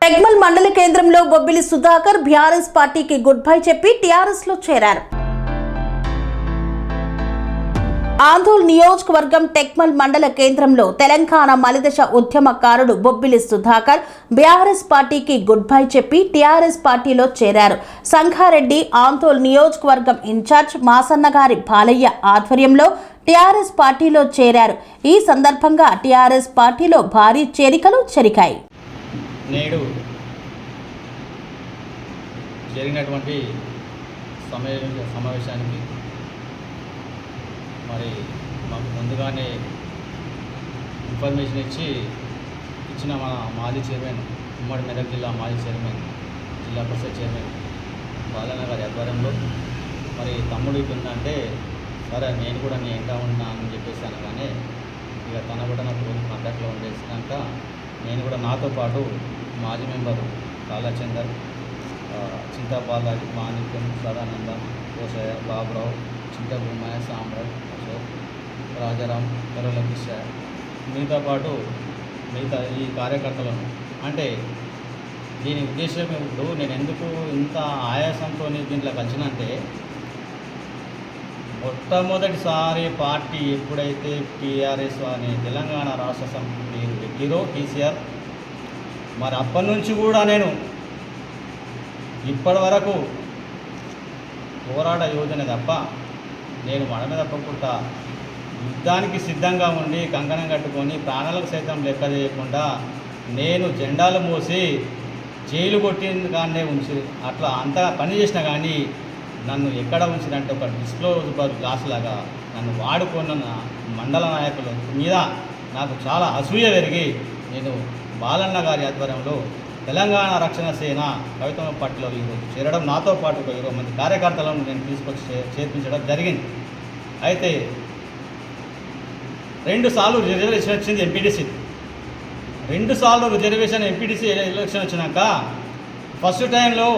టెక్మల్ మండల కేంద్రంలో బొబ్బిలి సుధాకర్ బీఆర్ఎస్ పార్టీకి గుడ్ బై చెప్పి టీఆర్ఎస్ లో చేరారు. ఆందోళన నియోజకవర్గం టెక్మల్ మండల కేంద్రంలో తెలంగాణ మలిదశ ఉద్యమకారుడు బొబ్బిలి సుధాకర్ బీఆర్ఎస్ పార్టీకి గుడ్ బై చెప్పి టీఆర్ఎస్ పార్టీలో చేరారు. సంగారెడ్డి ఆందోళన నియోజకవర్గం ఇన్ఛార్జ్ మాసన్నగారి బాలయ్య ఆధ్వర్యంలో టీఆర్ఎస్ పార్టీలో చేరారు. ఈ సందర్భంగా టీఆర్ఎస్ పార్టీలో భారీ చేరికలు జరిగాయి. నేడు జరిగినటువంటి సమావేశానికి మరి మాకు ముందుగానే ఇన్ఫర్మేషన్ ఇచ్చిన మన మాజీ చైర్మన్, ఉమ్మడి మెదక్ జిల్లా మాజీ చైర్మన్, జిల్లా పరిషత్ చైర్మన్ బాలన్న గారి ఆధ్వర్యంలో మరి తమ్ముడు ఉందంటే సరే నేను కూడా నేను ఎంత ఉన్నా అని చెప్పేసి అనగానే ఇక తన కూడా నాకు రోజు కాంటాక్ట్లో ఉండేసినాక నేను కూడా నాతో పాటు మాజీ మెంబరు కాళచందర్, చింతబాలాజీ, మాణిక్యం, సదానంద, కోసయ్య, బాబురావు, చింతభూమయ్య, సామ్రాట్, అశోక్, రాజారాం, కరుల కిషోర్, మీతో పాటు మిగతా ఈ కార్యకర్తలను అంటే దీని ఉద్దేశం ఏమిటో నేను ఎందుకు ఇంత ఆయాసంతో దీంట్లో కలిసినంటే మొట్టమొదటిసారి పార్టీ ఎప్పుడైతే టీఆర్ఎస్ అనే తెలంగాణ రాష్ట్ర సమితి పెట్టిరో కేసీఆర్, మరి అప్పటి నుంచి కూడా నేను ఇప్పటి వరకు పోరాట యోజన తప్ప నేను మన మీద తప్పకుండా యుద్ధానికి సిద్ధంగా ఉండి కంకణం కట్టుకొని ప్రాణాలకు సైతం లెక్క చేయకుండా నేను జెండాలు మోసి జైలు కొట్టిన కానీ ఉంచి అట్లా అంతా పని చేసినా కానీ నన్ను ఎక్కడ ఉంచినంటే ఒక డిస్క్లోజబుల్ గ్లాస్ లాగా నన్ను వాడుకున్న మండల నాయకుల మీద నాకు చాలా అసూయ పెరిగి నేను బాలన్న గారి ఆధ్వర్యంలో తెలంగాణ రక్షణ సేన కవితమ్మ పార్టీలో ఈరోజు చేరడం, నాతో పాటు ఒక 20 మంది కార్యకర్తలను నేను తీసుకొచ్చి చేర్పించడం జరిగింది. అయితే 2 సార్లు రిజర్వేషన్ వచ్చింది ఎంపీటీసీ, 2 సార్లు రిజర్వేషన్ ఎంపీటీసీ ఎలక్షన్ వచ్చినాక ఫస్ట్ టైంలో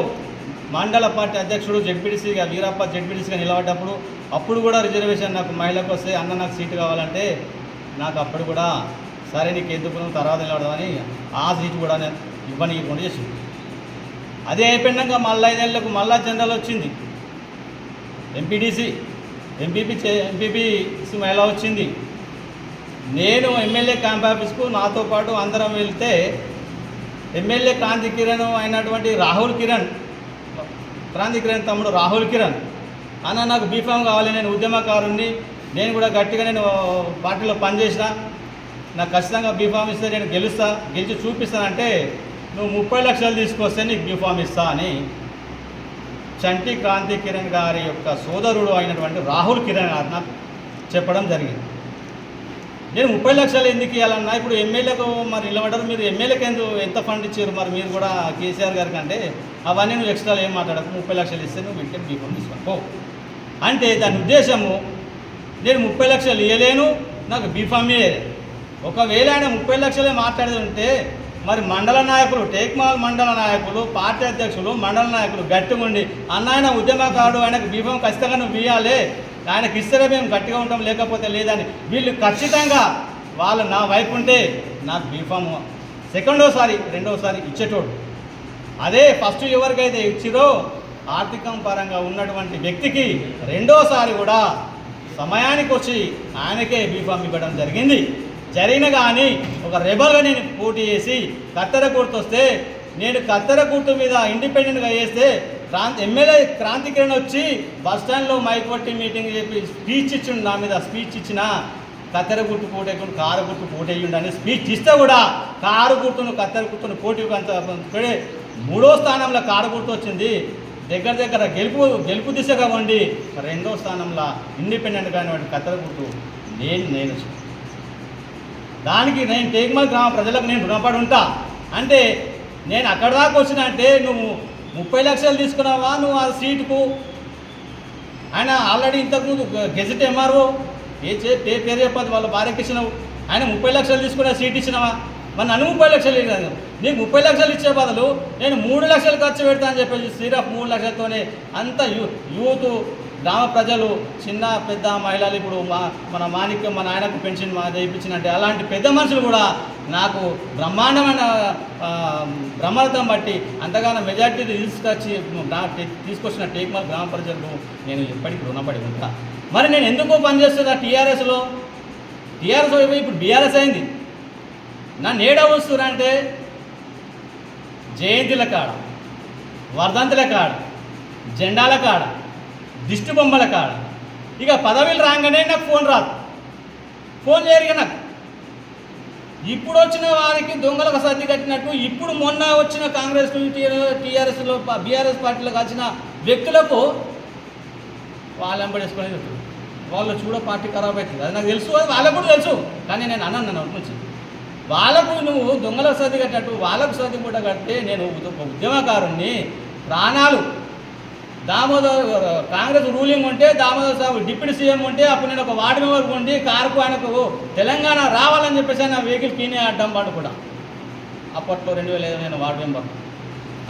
మండల పార్టీ అధ్యక్షుడు జెడ్పీటీసీగా వీరప్ప జెడ్పీటీసీగా నిలబడ్డప్పుడు అప్పుడు కూడా రిజర్వేషన్ నాకు మహిళకు వస్తే అన్న నాకు సీటు కావాలంటే నాకు అప్పుడు కూడా సరే నీకు ఎందుకు తర్వాత నిలబడదామని ఆ సీటు కూడా నేను ఇవ్వనీయకుండా చేసింది. అదే అయిపోయినాక మళ్ళీ 5 ఏళ్ళకు మళ్ళా జనరల్ వచ్చింది, ఎంపీపీ మహిళ వచ్చింది. నేను ఎమ్మెల్యే క్యాంప్ ఆఫీస్కు నాతో పాటు అందరం వెళ్తే ఎమ్మెల్యే క్రాంతి కిరణ్ అయినటువంటి క్రాంతి కిరణ్ తమ్ముడు రాహుల్ కిరణ్ అన్న నాకు బీఫామ్ కావాలి, నేను ఉద్యమకారుణ్ణి, నేను కూడా గట్టిగా నేను పార్టీలో పనిచేసిన, నాకు ఖచ్చితంగా బీఫామ్ ఇస్తే నేను గెలిచి చూపిస్తానంటే నువ్వు 30 లక్షలు తీసుకొస్తే నీకు బీఫామ్ ఇస్తా అని చంటి క్రాంతి కిరణ్ గారి యొక్క సోదరుడు అయినటువంటి రాహుల్ కిరణ్ గారు నాకు చెప్పడం జరిగింది. నేను 30 లక్షలు ఎందుకు ఇవ్వాలన్నా, ఇప్పుడు ఎమ్మెల్యేకు మరి నిలబడ్డారు, మీరు ఎమ్మెల్యేకి ఎంత ఫండ్ ఇచ్చారు, మరి మీరు కూడా కేసీఆర్ గారికి అంటే అవన్నీ నువ్వు ఎక్స్ట్రాలు ఏం మాట్లాడకు, 30 లక్షలు ఇస్తే నువ్వు ఇంటికి బీఫామ్ తీసుకో అంటే దాని ఉద్దేశము నేను 30 లక్షలు ఇవ్వలేను, నాకు బీఫామే. ఒకవేళ ఆయన 30 లక్షలే మాట్లాడుతుంటే మరి మండల నాయకులు, టేక్మాల్ మండల నాయకులు, పార్టీ అధ్యక్షులు, మండల నాయకులు గట్టిగా ఉండి అన్న ఆయన ఉద్యమకారుడు, ఆయనకు బీఫామ్ ఖచ్చితంగా నువ్వు ఇవ్వాలి, ఆయనకి ఇస్తే మేము గట్టిగా ఉంటాం లేకపోతే లేదని వీళ్ళు ఖచ్చితంగా వాళ్ళు నా వైపు ఉంటే నాకు బీఫామ్ రెండోసారి ఇచ్చేటోడు. అదే ఫస్ట్ ఎవరికైతే ఇచ్చిరో ఆర్థికం పరంగా ఉన్నటువంటి వ్యక్తికి రెండోసారి కూడా సమయానికి వచ్చి ఆయనకే బీఫామ్ ఇవ్వడం జరిగిన కానీ ఒక రెబల్గా నేను పోటీ చేసి కత్తెర గుర్తు వస్తే నేను కత్తెర గుర్తు మీద ఇండిపెండెంట్గా వేస్తే ఎమ్మెల్యే క్రాంతి కిరణ్ వచ్చి బస్టాండ్లో మైక్ పట్టి మీటింగ్ చెప్పి స్పీచ్ ఇచ్చిండు, నా మీద స్పీచ్ ఇచ్చిన కత్తెర గుర్తు పోటీ కారు గుర్తు పోటీ అయ్యిండని స్పీచ్ ఇస్తే కూడా కారు గుర్తును కత్తెర గుర్తును పోటీ 3వ స్థానంలో కారు గుర్తు వచ్చింది. దగ్గర గెలుపు దిశగా ఉండి 2వ స్థానంలో ఇండిపెండెంట్గా అయినటువంటి కత్తెర గుర్తు నేను దానికి నేను టేక్మల్ గ్రామ ప్రజలకు నేను రుణపడి ఉంటా. అంటే నేను అక్కడ దాకా వచ్చిన అంటే నువ్వు 30 లక్షలు తీసుకున్నావా నువ్వు ఆ సీటుకు, ఆయన ఆల్రెడీ ఇంతకుముందు గెజెట్ ఎంఆర్ఓ పేరు చెప్పదు వాళ్ళ భార్యకి ఇచ్చినావు, ఆయన 30 లక్షలు తీసుకునే సీట్ ఇచ్చినావా, మరి నన్ను 30 లక్షలు ఇవ్వలేదు, నీకు 30 లక్షలు ఇచ్చే బదులు నేను 3 లక్షలు ఖర్చు పెడతా అని చెప్పేసి సిరఫ్ 3 లక్షలతోనే అంత యూత్ గ్రామ ప్రజలు చిన్న పెద్ద మహిళలు ఇప్పుడు మన మాణిక్యం మన ఆయనకు పెన్షన్ చేయించినట్టే అలాంటి పెద్ద మనుషులు కూడా నాకు బ్రహ్మాండమైన బ్రహ్మరథం బట్టి అంతగానో మెజార్టీ తీసుకొచ్చిన టేక్మల్ గ్రామ ప్రజలకు నేను ఎప్పటికీ రుణపడి ఉంటా. మరి నేను ఎందుకు పనిచేస్తున్నా టీఆర్ఎస్లో? టీఆర్ఎస్ అయిపోయి ఇప్పుడు బీఆర్ఎస్ అయింది. నన్ను ఏడా వస్తున్నారంటే జయంతిల కాడ, వర్ధంతుల కాడ, జెండాల కాడ, దిష్టి బొమ్మల కాడ. ఇక పదవిలు రాగానే నాకు ఫోన్ రాదు, ఫోన్ చేయరుగా నాకు. ఇప్పుడు వచ్చిన వారికి దొంగలకు సర్ది కట్టినట్టు ఇప్పుడు మొన్న వచ్చిన కాంగ్రెస్ టీఆర్ఎస్లో బీఆర్ఎస్ పార్టీలో కలిసిన వ్యక్తులకు వాళ్ళు వెంబడేసుకునేది ఉంటుంది. వాళ్ళు చూడ పార్టీ ఖరాబ్ అవుతుంది, అది నాకు తెలుసు, అది వాళ్ళకు కూడా తెలుసు. కానీ నేను అన్నాను నన్ను నుంచి వాళ్ళకు నువ్వు దొంగలకు సర్ది కట్టినట్టు వాళ్ళకు సర్ది కూడా కడితే నేను ఉద్యమకారుణ్ణి ప్రాణాలు దామోదర్ కాంగ్రెస్ రూలింగ్ ఉంటే దామోదర్ సాబు డిప్యూటీ సీఎం ఉంటే అప్పుడు నేను ఒక వార్డు మెంబర్కి ఉండి కారుకు ఆయనకు తెలంగాణ రావాలని చెప్పేసి నా వెహికల్ కీనే అడ్డం పాడు కూడా అప్పట్లో 2005 నేను వార్డు మెంబర్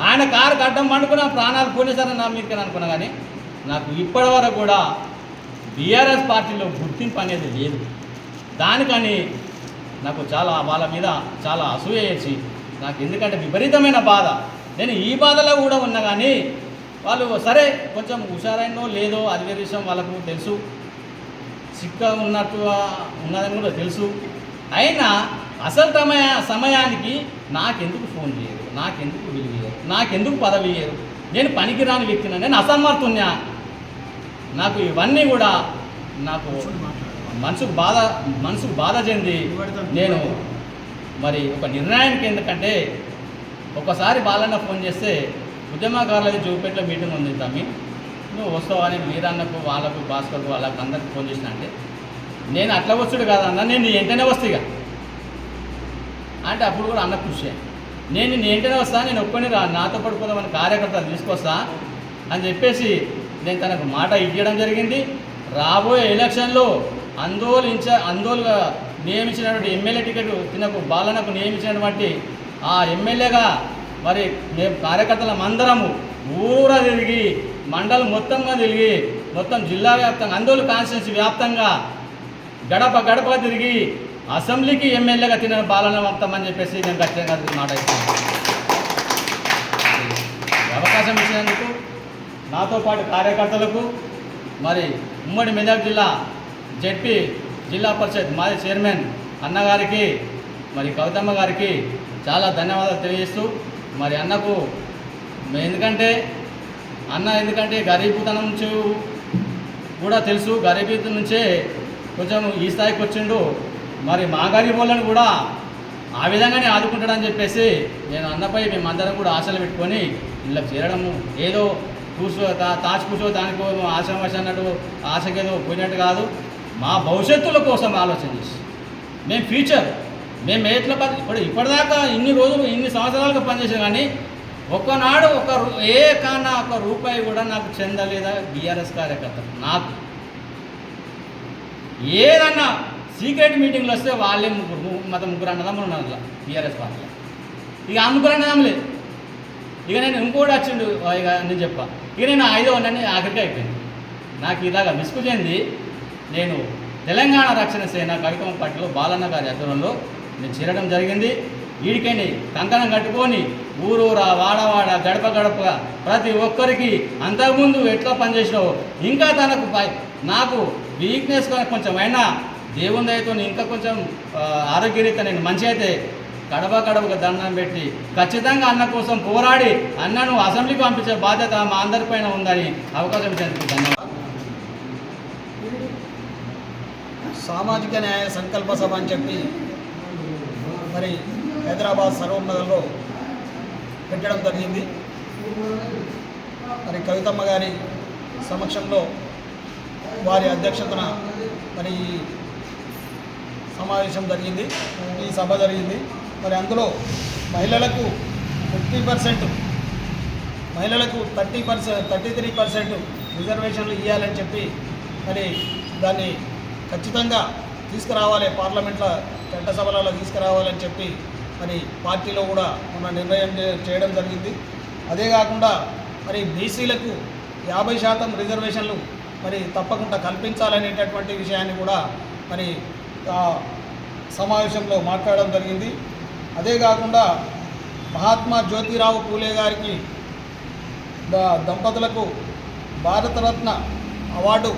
ఆయన కారుకు అడ్డం పండుకున్న ప్రాణాలు పోలీసారని నా మీదకి అనుకున్నా. కానీ నాకు ఇప్పటివరకు కూడా బీఆర్ఎస్ పార్టీలో గుర్తింపు అనేది లేదు. దానికని నాకు చాలా వాళ్ళ మీద చాలా అసూయ వేసి నాకు ఎందుకంటే విపరీతమైన బాధ. నేను ఈ బాధలో కూడా ఉన్నా కానీ వాళ్ళు సరే కొంచెం హుషారైనో లేదో అది వేరే విషయం, వాళ్ళకు తెలుసు, సిక్క ఉన్నట్టుగా ఉన్నదని కూడా తెలుసు. అయినా అసలు సమయానికి నాకెందుకు ఫోన్ చేయరు, నాకెందుకు విలువయ్యారు, నాకెందుకు పదవి ఇయ్యరు, నేను పనికిరాని వ్యక్తిని, నేను అసమర్థున్నా. నాకు ఇవన్నీ కూడా నాకు మనసుకు బాధ చెంది నేను మరి ఒక నిర్ణయానికి, ఎందుకంటే ఒకసారి బాలన్న ఫోన్ చేస్తే ఉద్యమకారులది జూపేటలో మీటింగ్ ఉంది తమ్మి, నువ్వు వస్తావా అని వీరన్నకు వాళ్ళకు భాస్కర్కు వాళ్ళకు అందరికి ఫోన్ చేసిన అంటే నేను అట్లా వస్తుడు కాదన్న, నేను నీ వెంటనే వస్తాయిగా అంటే అప్పుడు కూడా అన్న కృషి నేను నీ వెంటనే వస్తా, నేను ఒక్కని నాతో పడిపోదామని కార్యకర్తలు తీసుకొస్తా అని చెప్పేసి నేను తనకు మాట ఇవ్వడం జరిగింది. రాబోయే ఎలక్షన్లో అందోలుగా నియమించినటువంటి ఎమ్మెల్యే టికెట్ తినకు బాలనకు నియమించినటువంటి ఆ ఎమ్మెల్యేగా మరి మేము కార్యకర్తలం అందరము ఊర తిరిగి మండలం మొత్తంగా తిరిగి మొత్తం జిల్లా వ్యాప్తంగా అందోలు కాన్స్టిట్యున్సీ వ్యాప్తంగా గడప గడప తిరిగి అసెంబ్లీకి ఎమ్మెల్యేగా తిన బాలన పంపుతామని చెప్పేసి నేను ఖచ్చితంగా మాట ఇస్తాను. అవకాశం ఇచ్చినందుకు నాతో పాటు కార్యకర్తలకు మరి ఉమ్మడి మెదక్ జిల్లా జెడ్పీ జిల్లా పరిషత్ మాజీ చైర్మన్ అన్నగారికి మరి కవితమ్మ గారికి చాలా ధన్యవాదాలు తెలియజేస్తూ మరి అన్నకు ఎందుకంటే గరీబుతనం నుంచి కూడా తెలుసు, గరీబీ నుంచే కొంచెం ఈ స్థాయికి వచ్చిండు. మరి మా గరీబోళ్ళని కూడా ఆ విధంగానే ఆదుకుంటాడని చెప్పేసి నేను అన్నపై మేమందరం కూడా ఆశలు పెట్టుకొని ఇలా చేరడము ఏదో కూర్చో దానికో ఆశామాష అన్నట్టు ఆశకేదో పోయినట్టు కాదు. మా భవిష్యత్తుల కోసం ఆలోచన చేసి మేము ఫ్యూచర్ మేము ఎట్లా ఇప్పటిదాకా ఇన్ని రోజులు ఇన్ని సంవత్సరాలుగా పనిచేసాం కానీ ఒక్కనాడు ఒక రూపాయి కూడా నాకు చెందలేదా బీఆర్ఎస్ కార్యకర్తలు. నాకు ఏదన్నా సీక్రెట్ మీటింగ్లు వస్తే వాళ్ళే ముగ్గురు అన్నదమ్ములు ఉన్నారు బీఆర్ఎస్ పార్టీలో. ఇక ఆ ముగ్గురు అన్నదమ్ములే. ఇక నేను ఇంకోటి వచ్చిండు ఇక నేను చెప్పా, ఇక నేను 5వ నన్ను ఆఖరికి అయిపోయింది. నాకు ఇలాగా విసుగు చెంది నేను తెలంగాణ రక్షణ సేన కవితమ్మ పార్టీలో బాలన్న గారి ఆధ్వర్యంలో నేను చేరడం జరిగింది. వీడికని కంకణం కట్టుకొని ఊరూరా వాడవాడ గడప గడప ప్రతి ఒక్కరికి అంతకుముందు ఎట్లా పనిచేసినావో ఇంకా తనకు నాకు వీక్నెస్ కొంచెం అయినా దేవుని దయతో ఇంకా కొంచెం ఆరోగ్యరీత్యా నేను మంచి అయితే గడపకు దండం పెట్టి ఖచ్చితంగా అన్న కోసం పోరాడి అన్నను అసెంబ్లీకి పంపించే బాధ్యత మా అందరిపైన ఉందని అవకాశం ఇచ్చేందుకు ధన్యవాదాలు. సామాజిక న్యాయ సంకల్ప సభ అని చెప్పి మరి హైదరాబాద్ సర్వోన్నతంలో పెట్టడం జరిగింది. మరి కవితమ్మ గారి సమక్షంలో వారి అధ్యక్షతన మరి సమావేశం జరిగింది, ఈ సభ జరిగింది. మరి అందులో మహిళలకు 50%, మహిళలకు 33% రిజర్వేషన్లు ఇవ్వాలని చెప్పి మరి దాన్ని ఖచ్చితంగా తీసుకురావాలి, పార్లమెంట్లో చట్టసభలలో తీసుకురావాలని చెప్పి మరి పార్టీలో కూడా మన నిర్ణయం చేయడం జరిగింది. అదే కాకుండా మరి బీసీలకు 50% రిజర్వేషన్లు మరి తప్పకుండా కల్పించాలనేటటువంటి విషయాన్ని కూడా మరి సమావేశంలో మాట్లాడడం జరిగింది. అదే కాకుండా మహాత్మా జ్యోతిరావు పూలే గారికి దంపతులకు భారతరత్న అవార్డు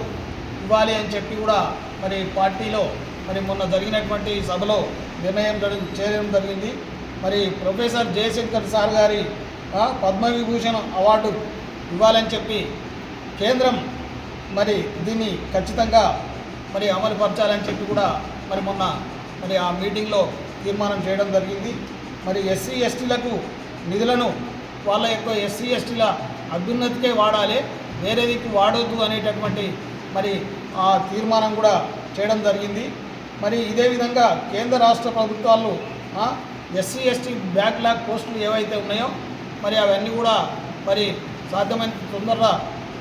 ఇవ్వాలి అని చెప్పి కూడా మరి పార్టీలో మరి మొన్న జరిగినటువంటి సభలో నిర్ణయం చేయడం జరిగింది. మరి ప్రొఫెసర్ జయశంకర్ సార్ గారి పద్మవిభూషణ్ అవార్డు ఇవ్వాలని చెప్పి కేంద్రం మరి దీన్ని ఖచ్చితంగా మరి అమలుపరచాలని చెప్పి కూడా మరి మొన్న మరి ఆ మీటింగ్లో తీర్మానం చేయడం జరిగింది. మరి ఎస్సీ ఎస్టీలకు నిధులను వాళ్ళ యొక్క ఎస్సీ ఎస్టీల అభ్యున్నతికే వాడాలి, వేరేదికి వాడొద్దు అనేటటువంటి మరి ఆ తీర్మానం కూడా చేయడం జరిగింది. మరి ఇదే విధంగా కేంద్ర రాష్ట్ర ప్రభుత్వాలు ఎస్సీ ఎస్టీ బ్యాక్లాగ్ పోస్టులు ఏవైతే ఉన్నాయో మరి అవన్నీ కూడా మరి సాధ్యమైన తొందరగా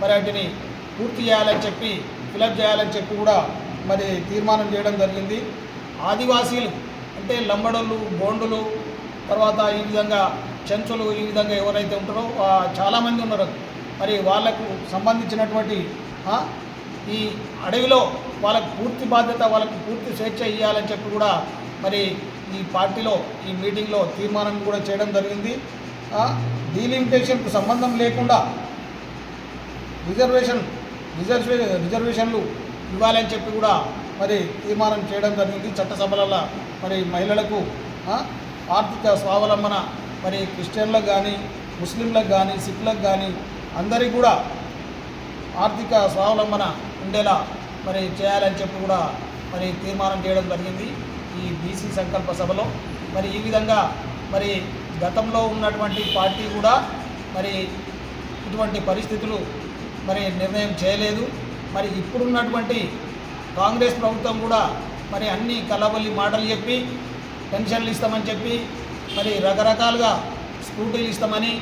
మరి వాటిని పూర్తి చేయాలని చెప్పి ఫిలప్ చేయాలని చెప్పి కూడా మరి తీర్మానం చేయడం జరిగింది. ఆదివాసీలు అంటే లంబడోళ్ళు, గోండులు, తర్వాత ఈ విధంగా చెంచులు, ఈ విధంగా ఎవరైతే ఉంటారో చాలామంది ఉన్నారు. మరి వాళ్లకు సంబంధించినటువంటి ఈ అడవిలో వాళ్ళకు పూర్తి బాధ్యత, వాళ్ళకు పూర్తి స్వేచ్ఛ ఇవ్వాలని చెప్పి కూడా మరి ఈ పార్టీలో ఈ మీటింగ్లో తీర్మానం కూడా చేయడం జరిగింది. డీలిమిటేషన్కు సంబంధం లేకుండా రిజర్వేషన్లు ఇవ్వాలని చెప్పి కూడా మరి తీర్మానం చేయడం జరిగింది. చట్టసభలలో మరి మహిళలకు ఆర్థిక స్వావలంబన మరి క్రిస్టియన్లకు కానీ, ముస్లింలకు కానీ, సిఖ్లకు కానీ అందరికీ కూడా ఆర్థిక స్వావలంబన ఉండేలా మరి చేయాలని చెప్పి కూడా మరి తీర్మానం చేయడం జరిగింది ఈ బీసీ సంకల్ప సభలో. మరి ఈ విధంగా మరి గతంలో ఉన్నటువంటి పార్టీ కూడా మరి ఇటువంటి పరిస్థితులు మరి నిర్ణయం చేయలేదు. మరి ఇప్పుడున్నటువంటి కాంగ్రెస్ ప్రభుత్వం కూడా మరి అన్ని కలబల్లి మాటలు చెప్పి పెన్షన్లు ఇస్తామని చెప్పి మరి రకరకాలుగా స్కూటీలు ఇస్తామని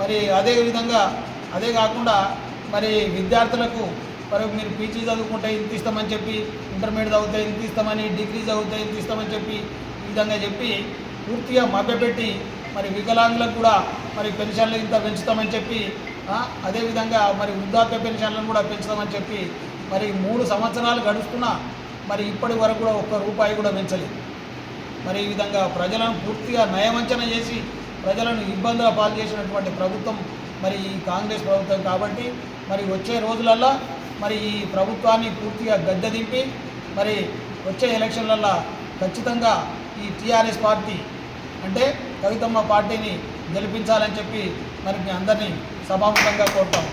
మరి అదే కాకుండా మరి విద్యార్థులకు మరి మీరు పీజీ చదువుకుంటే ఇంత ఇస్తామని చెప్పి, ఇంటర్మీడియట్ చదివితే ఇంత ఇస్తామని, డిగ్రీ చదివితే ఇంత ఇస్తామని చెప్పి ఈ విధంగా చెప్పి పూర్తిగా మభ్యపెట్టి మరి వికలాంగులకు కూడా మరి పెన్షన్లు ఇంత పెంచుతామని చెప్పి, అదేవిధంగా మరి వృద్ధాప్య పెన్షన్లను కూడా పెంచుతామని చెప్పి మరి 3 సంవత్సరాలు గడుస్తున్నా మరి ఇప్పటి వరకు కూడా ఒక్క రూపాయి కూడా పెంచలేదు. మరి ఈ విధంగా ప్రజలను పూర్తిగా నయవంచన చేసి ప్రజలను ఇబ్బందుల పాలు చేసినటువంటి ప్రభుత్వం మరి ఈ కాంగ్రెస్ ప్రభుత్వం. కాబట్టి మరి వచ్చే రోజులల్లో మరి ఈ ప్రభుత్వాన్ని పూర్తిగా గద్దెదింపి మరి వచ్చే ఎలక్షన్లలో ఖచ్చితంగా ఈ టీఆర్ఎస్ పార్టీ అంటే కవితమ్మ పార్టీని గెలిపించాలని చెప్పి మరి మీ అందరినీ సభాముఖంగా కోరుతాం.